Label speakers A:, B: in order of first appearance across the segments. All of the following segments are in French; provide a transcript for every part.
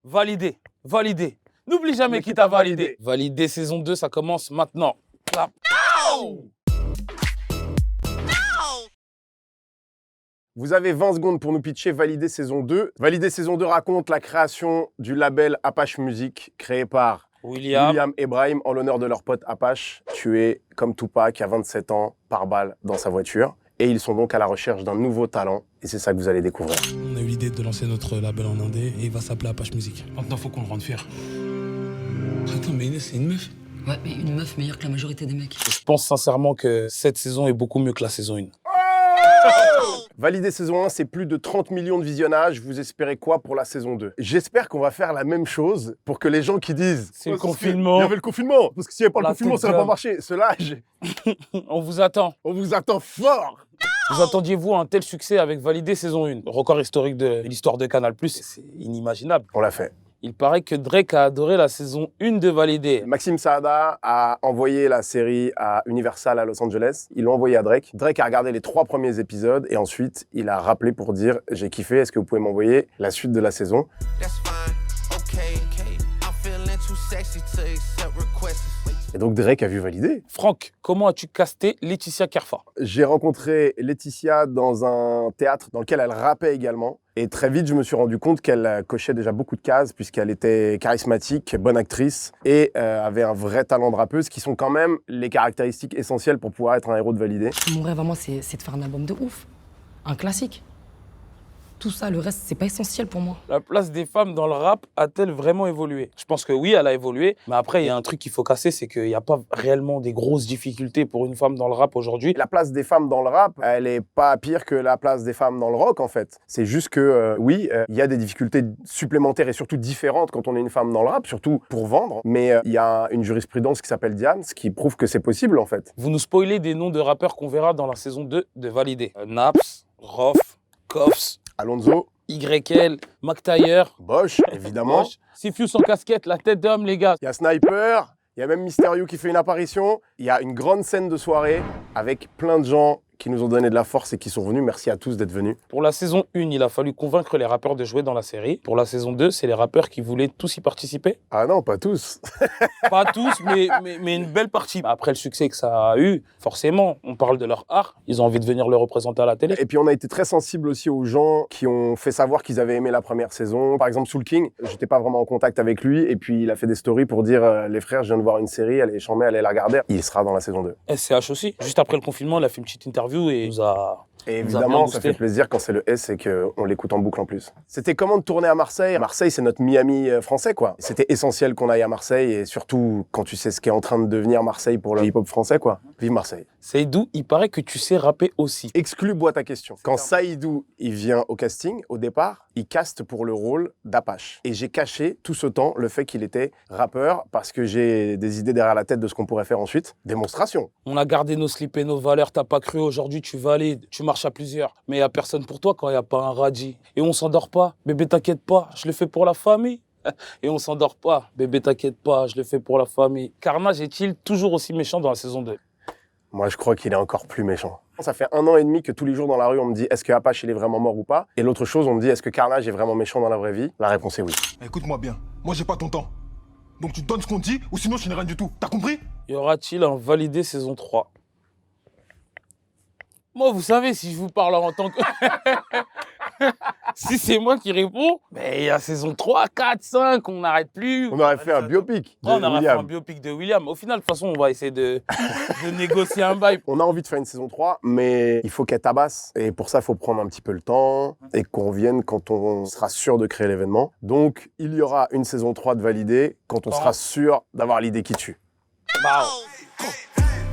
A: Validé, validé. N'oublie jamais qui t'a validé. Validé saison 2, ça commence maintenant. Clap.
B: Vous avez 20 secondes pour nous pitcher Validé saison 2. Validé saison 2 raconte la création du label Apache Music, créé par William et Brahim en l'honneur de leur pote Apache, tué comme Tupac à 27 ans par balle dans sa voiture. Et ils sont donc à la recherche d'un nouveau talent. Et c'est ça que vous allez découvrir.
C: On a eu l'idée de lancer notre label en indé et il va s'appeler Apache Music. Maintenant, faut qu'on le rende fier. Attends, mais Inès, c'est une meuf.
D: Ouais, mais une meuf meilleure que la majorité des mecs.
A: Je pense sincèrement que cette saison est beaucoup mieux que la saison 1.
B: Validé saison 1, c'est plus de 30 millions de visionnages. Vous espérez quoi pour la saison 2? J'espère qu'on va faire la même chose pour que les gens qui disent
A: c'est le confinement.
B: Il y avait le confinement. Parce que s'il n'y avait pas le confinement, ça n'aurait pas marché. Cela,
A: on vous attend.
B: On vous attend fort.
A: Vous attendiez-vous un tel succès avec Validé saison 1? Record historique de l'histoire de Canal+, c'est inimaginable.
B: On l'a fait.
A: Il paraît que Drake a adoré la saison 1 de Validé.
B: Maxime Saada a envoyé la série à Universal à Los Angeles. Ils l'ont envoyé à Drake. Drake a regardé les 3 premiers épisodes et ensuite, il a rappelé pour dire « J'ai kiffé, est-ce que vous pouvez m'envoyer la suite de la saison ?» Et donc Drake a vu Validé.
A: Franck, comment as-tu casté Laetitia Kerfa?
B: J'ai rencontré Laetitia dans un théâtre dans lequel elle rappait également. Et très vite, je me suis rendu compte qu'elle cochait déjà beaucoup de cases puisqu'elle était charismatique, bonne actrice et avait un vrai talent de rappeuse qui sont quand même les caractéristiques essentielles pour pouvoir être un héros de Validé.
D: Mon rêve à moi, c'est de faire un album de ouf. Un classique. Tout ça, le reste, c'est pas essentiel pour moi.
A: La place des femmes dans le rap a-t-elle vraiment évolué? Je pense que oui, elle a évolué. Mais après, il y a un truc qu'il faut casser, c'est qu'il n'y a pas réellement des grosses difficultés pour une femme dans le rap aujourd'hui.
B: La place des femmes dans le rap, elle est pas pire que la place des femmes dans le rock, en fait. C'est juste que, oui, il y a des difficultés supplémentaires et surtout différentes quand on est une femme dans le rap, surtout pour vendre. Mais il y a une jurisprudence qui s'appelle Diams qui prouve que c'est possible, en fait.
A: Vous nous spoilez des noms de rappeurs qu'on verra dans la saison 2 de Validé. Naps, Rof, Koffs,
B: Alonso,
A: YL, McTayer,
B: Bosch, évidemment.
A: Sifu sans casquette, la tête d'homme, les gars.
B: Il y a Sniper, il y a même Mysterio qui fait une apparition. Il y a une grande scène de soirée avec plein de gens qui nous ont donné de la force et qui sont venus. Merci à tous d'être venus.
A: Pour la saison 1, il a fallu convaincre les rappeurs de jouer dans la série. Pour la saison 2, c'est les rappeurs qui voulaient tous y participer.
B: Ah non, pas tous.
A: Pas tous, mais une belle partie. Après le succès que ça a eu, forcément, on parle de leur art. Ils ont envie de venir le représenter à la télé.
B: Et puis on a été très sensible aussi aux gens qui ont fait savoir qu'ils avaient aimé la première saison. Par exemple, Soul King, j'étais pas vraiment en contact avec lui. Et puis il a fait des stories pour dire les frères, je viens de voir une série, elle est chambée, allez la regarder. Il sera dans la saison 2.
A: SCH aussi. Juste après le confinement, il a fait une petite interview et il nous a...
B: Et évidemment, ça fait plaisir quand c'est le S et qu'on l'écoute en boucle en plus. C'était comment de tourner à Marseille? Marseille, c'est notre Miami français, quoi. C'était essentiel qu'on aille à Marseille et surtout quand tu sais ce qu'est en train de devenir Marseille pour le hip-hop français, quoi. Vive Marseille.
A: Saïdou, il paraît que tu sais rapper aussi.
B: Exclus-moi ta question. Quand Saïdou, il vient au casting, au départ, il caste pour le rôle d'Apache. Et j'ai caché tout ce temps le fait qu'il était rappeur parce que j'ai des idées derrière la tête de ce qu'on pourrait faire ensuite. Démonstration.
A: On a gardé nos slips et nos valeurs, t'as pas cru, aujourd'hui tu valides, tu marches à plusieurs. Mais y a personne pour toi quand y a pas un radis. Et on s'endort pas, bébé t'inquiète pas, je le fais pour la famille. Et on s'endort pas, bébé t'inquiète pas, je le fais pour la famille. Carnage est-il toujours aussi méchant dans la saison 2?
B: Moi, je crois qu'il est encore plus méchant. Ça fait 1 an et demi que tous les jours dans la rue, on me dit est-ce que Apache il est vraiment mort ou pas? Et l'autre chose, on me dit est-ce que Carnage est vraiment méchant dans la vraie vie? La réponse est oui.
E: Écoute-moi bien, moi j'ai pas ton temps. Donc tu donnes ce qu'on dit ou sinon je n'ai rien du tout. T'as compris?
A: Y aura-t-il un Validé saison 3? Moi, vous savez, si je vous parle en tant que... Si c'est moi qui réponds, mais il y a saison 3, 4, 5, on n'arrête plus.
B: On aurait fait un biopic de
A: On aurait fait
B: William.
A: un biopic de William. Au final, de toute façon, on va essayer de négocier un bail.
B: On a envie de faire une saison 3, mais il faut qu'elle tabasse. Et pour ça, il faut prendre un petit peu le temps et qu'on revienne quand on sera sûr de créer l'événement. Donc, il y aura une saison 3 de Validé quand on sera sûr d'avoir l'idée qui tue.
A: Bah.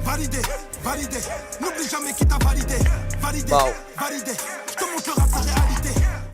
E: Validé, validé, n'oublie jamais qui t'a validé. Validé, validé, je te montre le rap, sa réalité.